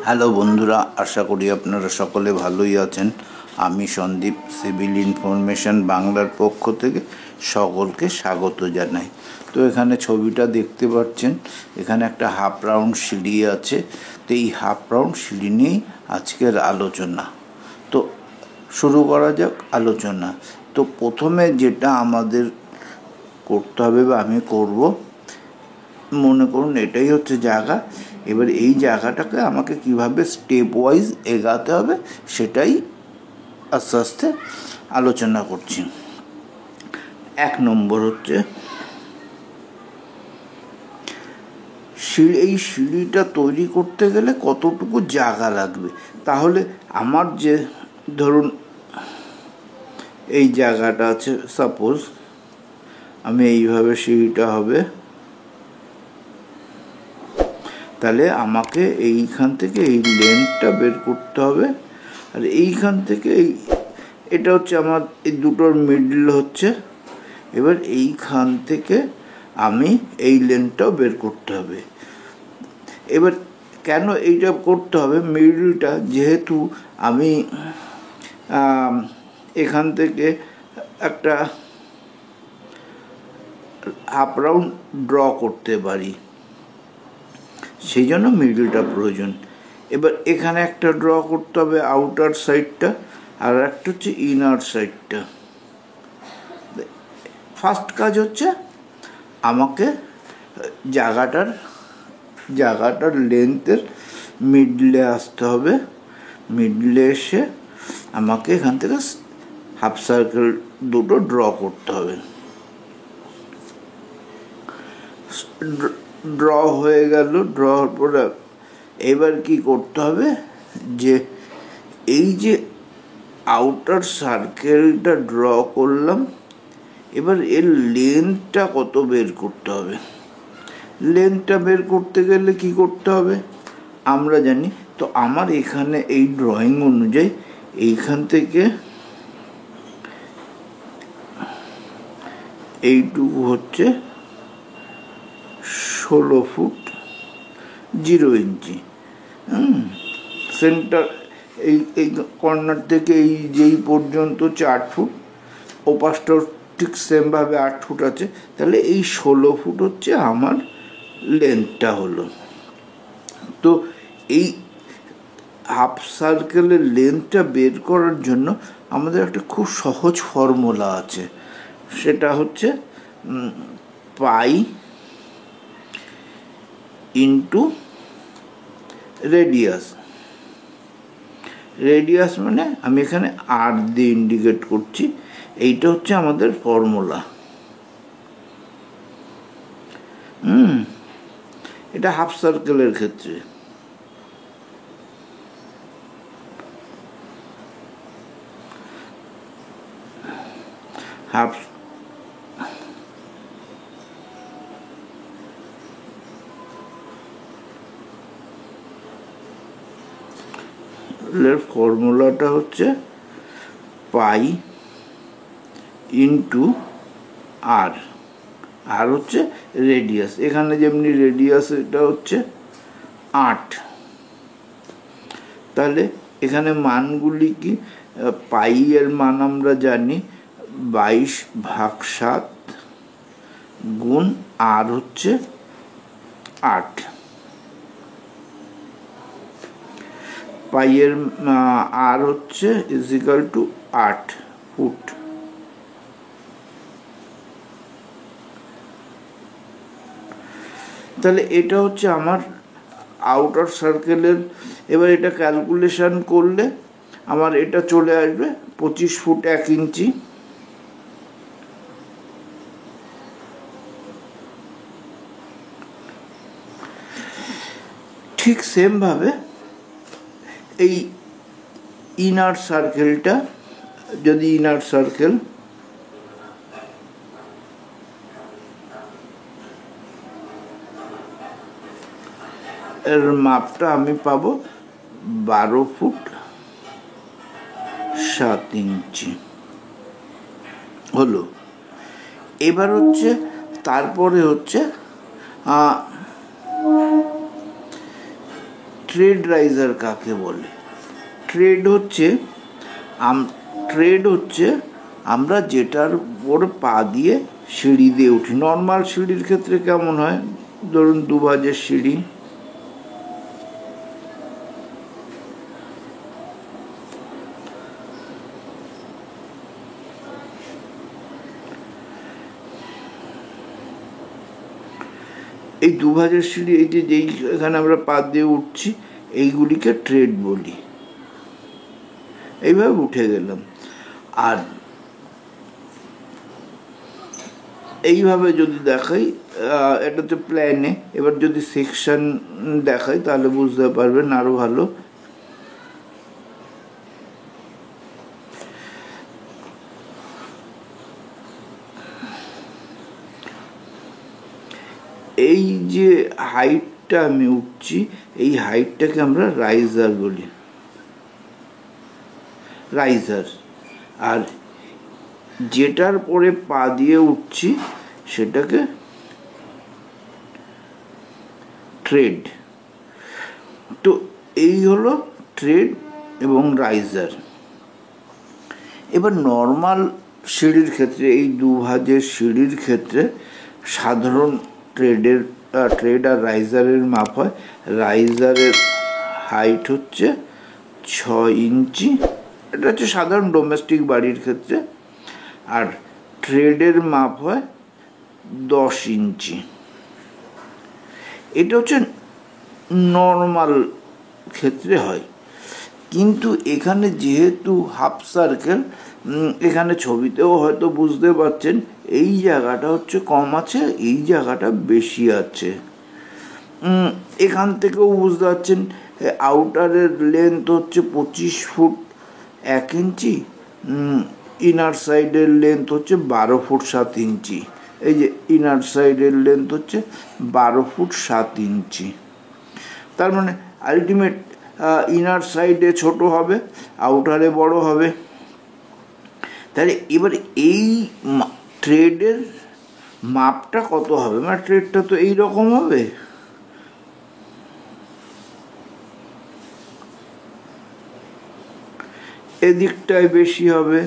Hello বন্ধুরা, আশা করি আপনারা সকলে ভালোই আছেন। আমি সন্দীপ, সিভিল ইনফরমেশন বাংলার পক্ষ থেকে সকলকে স্বাগত জানাই। তো এখানে ছবিটা দেখতে পাচ্ছেন, এখানে একটা হাফ রাউন্ড সিঁড়ি আছে। তো এই হাফ রাউন্ড সিঁড়ি নিয়েই আজকের আলোচনা। তো শুরু করা যাক আলোচনা। তো প্রথমে যেটা আমাদের করতে হবে বা আমি করব, মনে করুন এটাই হচ্ছে জায়গা। এবার এই জায়গাটাকে আমাকে কিভাবে স্টেপ ওয়াইজ এগাতে হবে সেটাই আস্তে আস্তে আলোচনা করছি। 1 নম্বর হচ্ছে এই সিঁড়িটা তৈরি করতে গেলে কতটুকু জায়গা লাগবে। তাহলে আমার যে ধরুন এই জায়গাটা আছে, সাপোজ আমি এইভাবে সিঁড়িটা হবে, তাহলে আমাকে এইখান থেকে এই লেন্থটা বের করতে হবে। আর এইখান থেকে এটা হচ্ছে আমার এই দুটোর মিডল হচ্ছে। এবার এইখান থেকে আমি এই লেন্থটাও বের করতে হবে। এবার কেন এইটা করতে হবে, মিডলটা যেহেতু আমি এখান থেকে একটা হাফ রাউন্ড ড্র করতে পারি, সেই জন্য মিডলটা প্রয়োজন। এবার এখানে একটা ড্র করতে হবে আউটার সাইডটা, আর একটা হচ্ছে ইনার সাইডটা। ফার্স্ট কাজ হচ্ছে আমাকে জায়গাটার লেন্থের মিডলে আসতে হবে। মিডলে এসে আমাকে এখান থেকে হাফ সার্কেল দুটো ড্র করতে হবে। ড্র হয়ে গেল। ড্র হওয়ার পরে এবার কি করতে হবে, যে এই যে আউটার সার্কেলটা ড্র করলাম, এবার এর লেন্থটা কত বের করতে হবে। লেন্থটা বের করতে গেলে কি করতে হবে আমরা জানি। তো আমার এখানে এই ড্রয়িং অনুযায়ী এইখান থেকে এইটুকু হচ্ছে 16 ফুট 0 ইঞ্চি। সেন্টার এই কর্নার থেকে এই যেই পর্যন্ত 4 ফুট, ও পাশটাও ঠিক সেমভাবে 8 ফুট আছে। তাহলে এই 16 ফুট হচ্ছে আমার লেন্থটা হলো। তো এই হাফ সার্কেলের লেন্থটা বের করার জন্য আমাদের একটা খুব সহজ ফর্মুলা আছে, সেটা হচ্ছে পাই ইন্টু রেডিয়াস। রেডিয়াস মানে আমি এখানে আর দিয়ে ইন্ডিকেট করছি, এইটা হচ্ছে আমাদের ফর্মুলা। এটা হাফ সার্কেলের ক্ষেত্রে। হাফ ফর্মুলাটা হচ্ছে পাই ইন্টু আর। আর হচ্ছে রেডিয়াস, এখানে যেমনি রেডিয়াস এটা হচ্ছে 8। তাহলে এখানে মানগুলি কি, পাই এর মান আমরা জানি 22/7 গুণ আর হচ্ছে 8। পাইয়ের আর হচ্ছে ইজিক্যাল টু 8 ফুট। তাহলে এটা হচ্ছে আমার আউটার সার্কেলের। এবার এটা ক্যালকুলেশন করলে আমার এটা চলে আসবে 25 ফুট 1 ইঞ্চি। ঠিক সেমভাবে এই ইনার সার্কেলটা, যদি ইনার সার্কেল এর মাপটা আমি পাবো 12 ফুট 7 ইঞ্চি হলো। এবার হচ্ছে তারপরে হচ্ছে ট্রেড রাইজার কাকে বলে? ট্রেড হচ্ছে আমরা যেটার উপর পা দিয়ে সিঁড়ি দিয়ে উঠি। নর্মাল সিঁড়ির ক্ষেত্রে কেমন হয়, ধরুন 2 ভাঁজের সিঁড়ি, এই 2 ভাঁজের সিঁড়ি, এই যে যেই এখানে আমরা পা দিয়ে উঠছি, এইগুলিকে ট্রেড বলি। এইভাবে উঠে গেলাম। আর এইভাবে যদি দেখাই, এটা তো প্ল্যানে, এবার যদি সেকশন দেখাই তাহলে বুঝতে পারবেন আরো ভালো। এই যে হাইটটা আমি উঠছি, এই হাইটটাকে আমরা রাইজার বলি, রাইজার। আর যেটার পরে পা দিয়ে উঠছি সেটাকে ট্রেড। তো এই হলো ট্রেড এবং রাইজার। এবার নর্মাল সিঁড়ির ক্ষেত্রে, এই 2 ভাঁজের সিঁড়ির ক্ষেত্রে সাধারণ ট্রেড আর রাইজারের মাপ হয়। রাইজারের হাইট হচ্ছে 6 ইঞ্চি, এটা হচ্ছে সাধারণ ডোমেস্টিক বাড়ির ক্ষেত্রে। আর ট্রেডের মাপ হয় 10 ইঞ্চি। এটা হচ্ছে নর্মাল ক্ষেত্রে হয়। কিন্তু এখানে যেহেতু হাফ সার্কেল, এখানে ছবিতেও হয়তো বুঝতে পারছেন এই জায়গাটা হচ্ছে কম আছে, এই জায়গাটা বেশি আছে। এখান থেকেও বুঝতে পারছেন আউটারের লেন্থ হচ্ছে 25 ফুট 1 ইঞ্চি, ইনার সাইডের লেন্থ হচ্ছে 12 ফুট 7 ইঞ্চি। এই যে ইনার সাইডের লেন্থ হচ্ছে 12 ফুট 7 ইঞ্চি। তার মানে আলটিমেট ইনার সাইডে ছোট হবে, আউটারে বড় হবে। তাহলে এবার এই ট্রেডের মাপটা কত হবে? মানে ট্রেডটা তো এইরকম হবে, এদিকটায় বেশি হবে,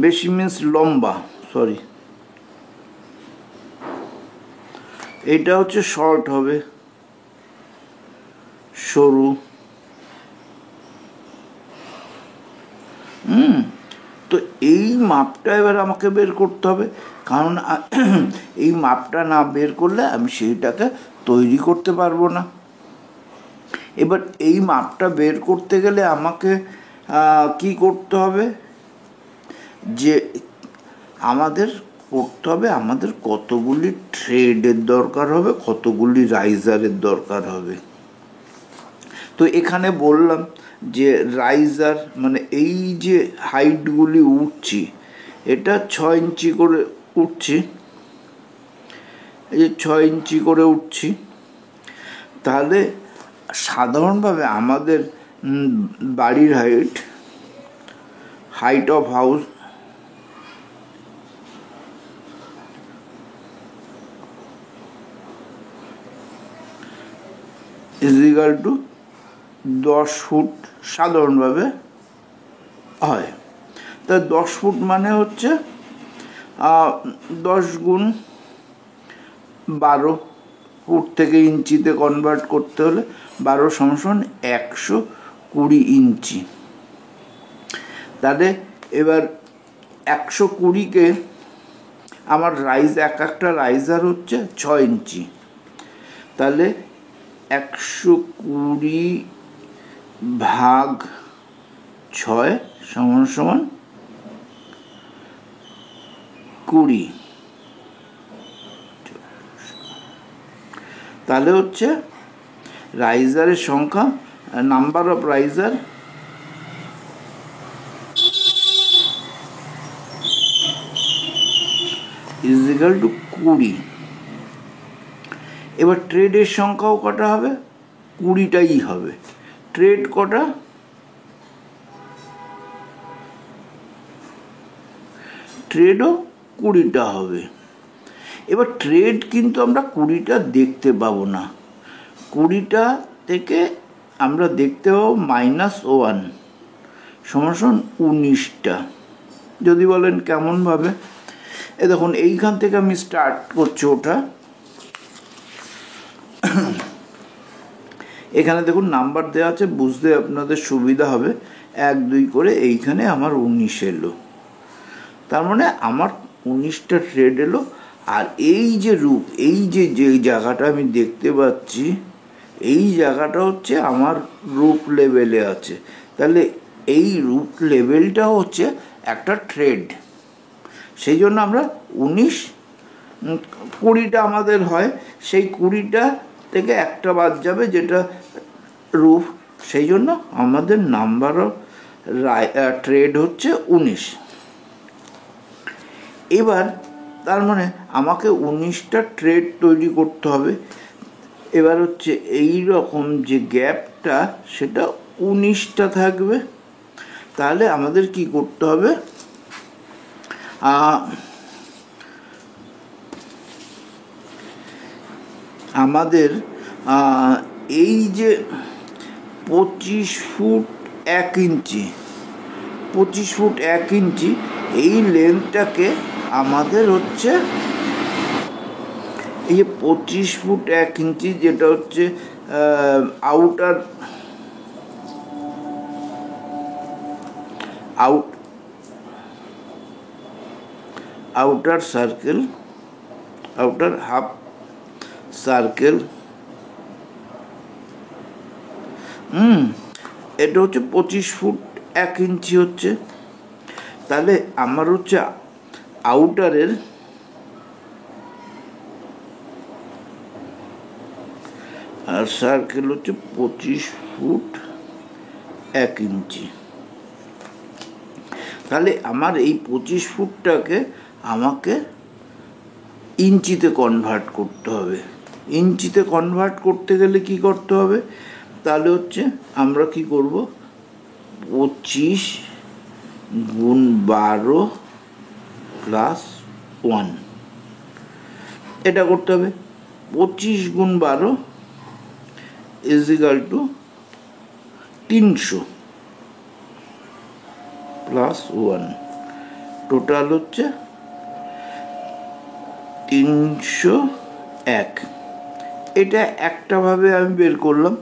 বেশি মিন্স লম্বা, সরি, এটা হচ্ছে শর্ট হবে, সরু। তো এই মাপটা এবার আমাকে বের করতে হবে, কারণ এই মাপটা না বের করলে আমি সেইটাকে তৈরি করতে পারবো না। এবার এই মাপটা বের করতে গেলে আমাকে কি করতে হবে, যে আমাদের কতগুলি ট্রেডের দরকার হবে, কতগুলি রাইজারের দরকার হবে। তো এখানে বললাম যে রাইজার মানে এই যে হাইটগুলি উঠছি, এটা 6 ইঞ্চি করে উঠছি, এই যে 6 ইঞ্চি করে উঠছি। তাহলে সাধারণভাবে আমাদের বাড়ির height of house is equal to 10 foot সাধারণভাবে হয়। তা 10 ফুট মানে হচ্ছে 10 গুণ 12 ফুট থেকে ইঞ্চিতে কনভার্ট করতে হলে 12 সমান 120 ইঞ্চি। তাহলে এবার 120কে আমার একটা রাইজার হচ্ছে 6 ইঞ্চি, তাহলে 120 ভাগ 6 সমান 20। তাহলে হচ্ছে রাইজারের সংখ্যা, number of raiser is equal to 20। এবার ট্রেডের সংখ্যাও কটা হবে? 20টাই হবে। ট্রেড কটা? ট্রেডও 20টা হবে। এবার ট্রেড কিন্তু আমরা 20টা দেখতে পাবো না, 20টা থেকে আমরা দেখতে পাবো -1 সমান 19টা। যদি বলেন কেমনভাবে, এ দেখুন এইখান থেকে আমি স্টার্ট করছি ওটা, এখানে দেখুন নাম্বার দেওয়া আছে, বুঝতে আপনাদের সুবিধা হবে। 1 2 করে এইখানে আমার 19 এলো, তার মানে আমার 19টা ট্রেড এলো। আর এই যে রূপ, এই যে জায়গাটা আমি দেখতে পাচ্ছি, এই জায়গাটা হচ্ছে আমার রূপ লেভেলে আছে। তাহলে এই রূপ লেভেলটা হচ্ছে একটা ট্রেড, সেই জন্য আমরা 20টা আমাদের হয়, সেই 20টা থেকে একটা বাদ যাবে যেটা রূপ, সেই জন্য আমাদের নাম্বার অফ ট্রেড হচ্ছে 19। এবার তার মানে আমাকে 19টা ট্রেড তৈরি করতে হবে। এবার হচ্ছে এই রকম যে গ্যাপটা সেটা 19টা থাকবে। তাহলে আমাদের কি করতে হবে, আমাদের এই যে 25 ফুট 1 ইঞ্চি, 25 ফুট 1 ইঞ্চি এই লেন্থটাকে আমাদের হচ্ছে এই যে 25 ফুট 1 ইঞ্চি যেটা হচ্ছে outer circle, outer half circle, এটা হচ্ছে 25 ফুট 1 ইঞ্চি হচ্ছে। তাহলে আমার হচ্ছে আউটারের আর সার্কেল হচ্ছে 25 ফুট 1 ইঞ্চি। তাহলে আমার এই 25 ফুটটাকে আমাকে ইঞ্চিতে কনভার্ট করতে হবে। ইঞ্চিতে কনভার্ট করতে গেলে কি করতে হবে, তাহলে হচ্ছে আমরা কি করব, 25 গুণ 12 প্লাস 1 এটা করতে হবে। 25 গুণ 12 is equal to 300 plus 1, total হচ্ছে 301। এটা একটা ভাবে আমি বের করলাম।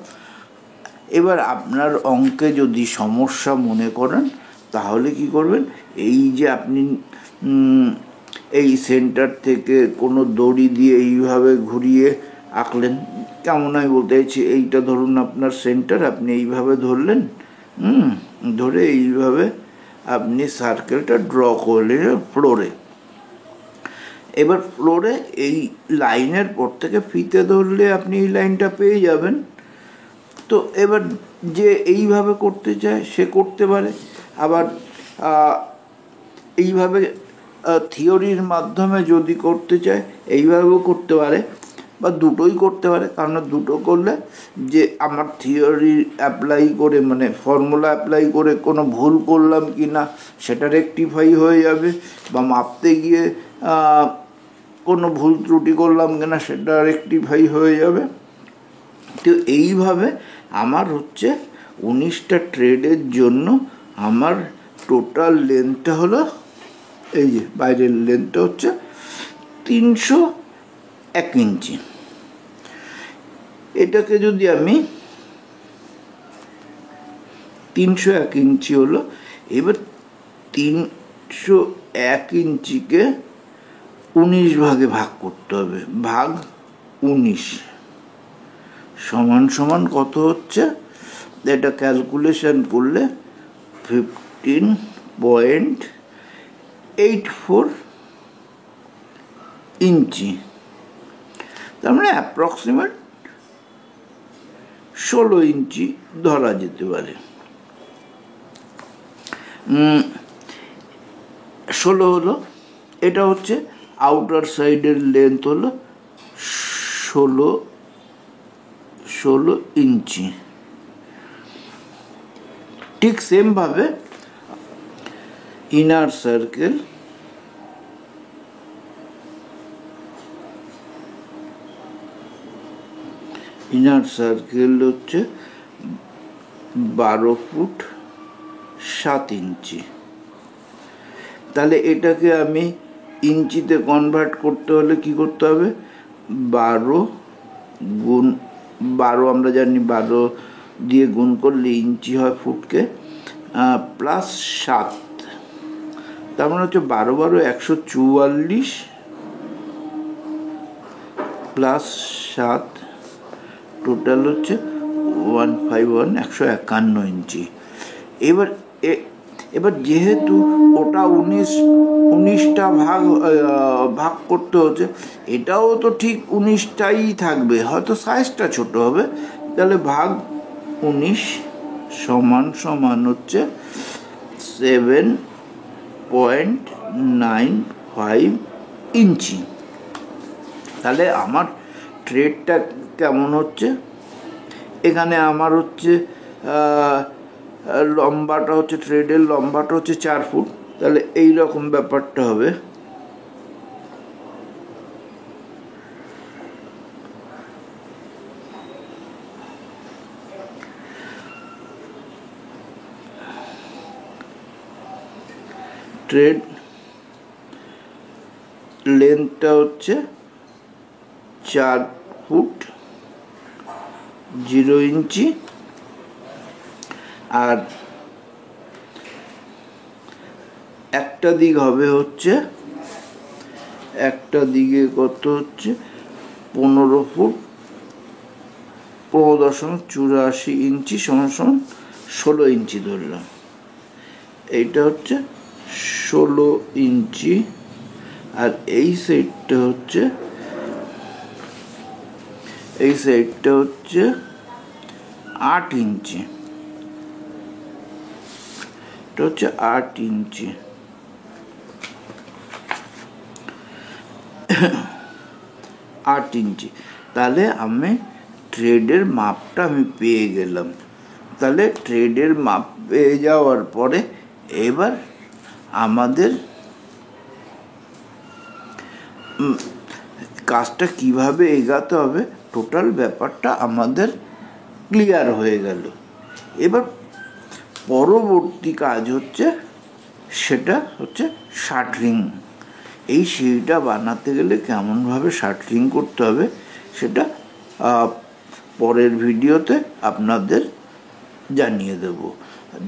এবার আপনার অঙ্কে যদি সমস্যা মনে করেন তাহলে কি করবেন, এই যে আপনি এই সেন্টার থেকে কোনো দড়ি দিয়ে এইভাবে ঘুরিয়ে আঁকলেন, কেমন আমি বলতে চাইছি, এইটা ধরুন আপনার সেন্টার, আপনি এইভাবে ধরলেন, ধরে এইভাবে আপনি সার্কেলটা ড্র করলেন ফ্লোরে। এবার ফ্লোরে এই লাইনের পর থেকে ফিতে ধরলে আপনি এই লাইনটা পেয়ে যাবেন। তো এবার যে এইভাবে করতে চায় সে করতে পারে, আবার এইভাবে থিওরির মাধ্যমে যদি করতে চায় এইভাবেও করতে পারে, বা দুটোই করতে পারে। কারণ দুটো করলে যে আমার থিওরি অ্যাপ্লাই করে, মানে ফর্মুলা অ্যাপ্লাই করে কোনো ভুল করলাম কি না সেটা রেকটিফাই হয়ে যাবে, বা মাপতে গিয়ে কোনো ভুল ত্রুটি করলাম কি না সেটা রেকটিফাই হয়ে যাবে। তো এইভাবে আমার হচ্ছে 19টা ট্রেডের জন্য আমার টোটাল লেন্থটা হলো, এই যে বাইরের লেন্থটা হচ্ছে 301 ইঞ্চি। এটাকে যদি আমি 301 ইঞ্চি হলো, এবার 301 ইঞ্চিকে 19 ভাগে ভাগ করতে হবে, ভাগ 19 সমান সমান কত হচ্ছে, এটা ক্যালকুলেশন করলে 15.84 ইঞ্চি, তার মানে অ্যাপ্রক্সিমেট 16 ইঞ্চি ধরা যেতে পারে। 16 হলো, এটা হচ্ছে আউটার সাইডের লেন্থ হলো 16 ইঞ্চি। ঠিক সেমভাবে ইনার সার্কেল ইনার সার্কেল হচ্ছে 12 ফুট 7 ইঞ্চি। তাহলে এটাকে আমি ইঞ্চিতে কনভার্ট করতে হলে কি করতে হবে, 12 গুণ 12 আমরা জানি 12 দিয়ে গুণ করলে ইঞ্চি হয় ফুটকে, প্লাস 7, তার মানে হচ্ছে 12 12 144 প্লাস 7 টোটাল হচ্ছে 151 151 ইঞ্চি। এবার যেহেতু ওটা 19টা ভাগ করতে হচ্ছে, এটাও তো ঠিক 19টাই থাকবে, হয়তো সাইজটা ছোট হবে, তাহলে ভাগ 19 সমান হচ্ছে 7.95 ইঞ্চি। তাহলে আমার ট্রেডটা কেমন হচ্ছে, এখানে আমার হচ্ছে লম্বাটা হচ্ছে, ট্রেডের লম্বাটা হচ্ছে 4 ফুট, তাহলে এই রকম ব্যাপারটা হবে। ট্রেড লেন্থটা হচ্ছে 4 ফুট 0 ইঞ্চি, আর একটা দিক হবে হচ্ছে, একটা দিকে কত হচ্ছে 15 ফুট 15.84 ইঞ্চি সমান 16 ইঞ্চি ধরলাম। এইটা হচ্ছে 16 ইঞ্চি, আর এই সাইডটা হচ্ছে 8 ইঞ্চি, এটা হচ্ছে 8 ইঞ্চি। 8 ইঞ্চি, তাহলে আমি ট্রেডের মাপটা আমি পেয়ে গেলাম। তাহলে ট্রেডের মাপ পেয়ে যাওয়ার পরে এবার আমাদের কাজটা কিভাবে এগাতে হবে, টোটাল ব্যাপারটা আমাদের ক্লিয়ার হয়ে গেল। এবার পরবর্তী কাজ হচ্ছে, সেটা হচ্ছে শাটরিং। এই সিঁড়িটা বানাতে গেলে কেমনভাবে শাটরিং করতে হবে সেটা পরের ভিডিওতে আপনাদের জানিয়ে দেব।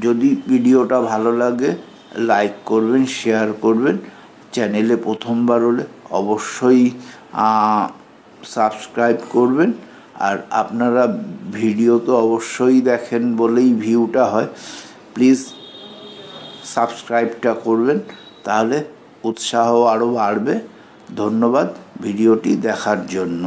যদি ভিডিওটা ভালো লাগে লাইক করবেন, শেয়ার করবেন, চ্যানেলে প্রথমবার হলে অবশ্যই সাবস্ক্রাইব করবেন। আর আপনারা ভিডিও তো অবশ্যই দেখেন বলেই ভিউটা হয়, প্লিজ সাবস্ক্রাইবটা করবেন, তাহলে উৎসাহ আরও বাড়বে। ধন্যবাদ ভিডিওটি দেখার জন্য।